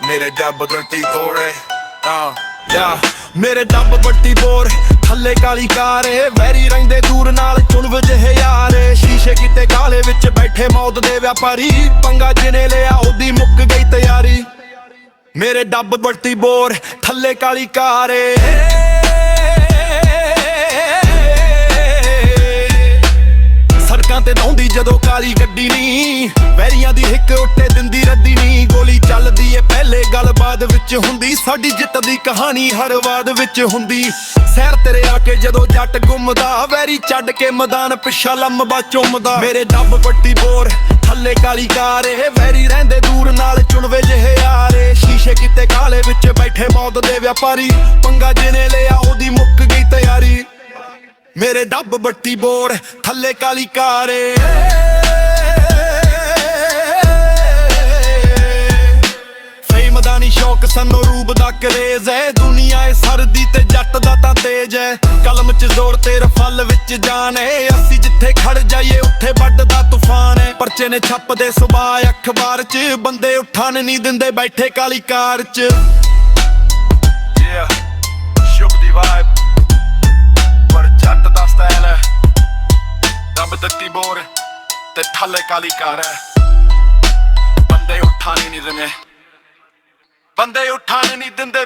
ਮੇਰੇ ਡੱਬ ਗੱਟੀ ਬੋਰੇ ਮੇਰੇ ਡੱਬ ਵੱਟੀ ਬੋਰ ਥੱਲੇ ਕਾਲੀ ਕਾਰੇ ਵੈਰੀ ਰਹਿੰਦੇ ਦੂਰ ਨਾਲ ਚੁਣਵ ਜਿਹੇ ਯਾਰੇ ਸ਼ੀਸ਼ੇ ਕਿਤੇ ਕਾਲੇ ਵਿੱਚ ਬੈਠੇ ਮੌਤ ਦੇ ਵਪਾਰੀ ਪੰਗਾ ਜਿਹਨੇ ਲਿਆ ਉਹਦੀ ਮੁੱਕ ਗਈ ਤਿਆਰੀ ਮੇਰੇ ਡੱਬ ਵੱਟੀ ਬੋਰ ਥੱਲੇ ਕਾਲੀ ਕਾਰੇ ਸੜਕਾਂ ਤੇ ਦੌਂਦੀ ਜਦੋਂ ਕਾਲੀ ਗੱਡੀ ਨੀ ਵੈਰੀਆਂ ਦੀ ਹਿੱਕ ਉੱਤੇ ਦਿੰਦੀ ਰੱਦੀ ਨੀ ਗੋਲੀ ਚੱਲਦੀ ਏ ਪਹਿਲੇ ਗੱਲ ਬਾਅਦ ਵਿੱਚ ਹੁੰਦੀ ਸਾਡੀ ਜਿੱਤ ਦੀ ਕਹਾਣੀ ਹਰ ਵਾਦ ਵਿੱਚ ਹੁੰਦੀ ਸਹਿਰ ਤੇਰੇ ਆ ਕੇ ਜਦੋਂ ਜੱਟ ਗੁੰਮਦਾ ਵੈਰੀ ਛੱਡ ਕੇ ਮੈਦਾਨ ਪਿੱਛਾ ਲੰਮਾ ਚੁੰਮਦਾ ਮੇਰੇ ਡੱਬ ਵੱਟੀ ਬੋਰ ਥੱਲੇ ਕਾਲੀ ਕਾਰੇ ਵੈਰੀ ਰਹਿੰਦੇ ਦੂਰ ਨਾਲ ਚੁਣਵੇ ਜਿਹੇ ਯਾਰੇ ਸ਼ੀਸ਼ੇ ਕਿਤੇ ਕਾਲੇ ਵਿੱਚ ਬੈਠੇ ਮੌਤ ਦੇ ਵਪਾਰੀ ਪੰਗਾ ਜਿਹਨੇ ਲਿਆ ਉਹਦੀ ਮੁੱਕ ਗਈ ਤਿਆਰੀ ਮੇਰੇ ਡੱਬ ਵੱਟੀ ਬੋਰ ਥੱਲੇ ਕਾਲੀ ਕਾਰੇ ਫੇਮ ਦਾ ਨੀ ਸ਼ੌਕ ਸਾਨੂੰ ਰੂਪ ਦਾ ਕਰੇਜ਼ ਹੈ ਦੁਨੀਆ ਏ ਸਰਦੀ ਤੇ ਜੱਟ ਦਾ ਤਾਂ ਤੇਜ ਹੈ ਕਲਮ ਚ ਜ਼ੋਰ ਤੇ ਰਫਲ ਵਿੱਚ ਜਾਨ ਏ ਅਸੀਂ ਜਿੱਥੇ ਖੜ ਜਾਈਏ ਉੱਥੇ ਵੱਢਦਾ ਤੂਫਾਨ ਏ ਪਰਚੇ ਨੇ ਛੱਪਦੇ ਸੁਬਾਹ ਅਖਬਾਰ ਚ ਬੰਦੇ ਉੱਠਣ ਨਹੀਂ ਦਿੰਦੇ ਬੈਠੇ ਕਾਲੀ ਕਾਰ ਚ ਸ਼ੁਭ ਦੀ ਵਾਈਬ ਪਰ ਜੱਟ ਦਾ ਸਟਾਈਲ ਹੈ ਡੱਬ ਦਿੱਤੀ ਬੋਰ ਤੇ ਥੱਲੇ ਕਾਲੀ ਕਾਰ ਹੈ ਬੰਦੇ ਉੱਠਣ ਨਹੀਂ ਦਿੰਦੇ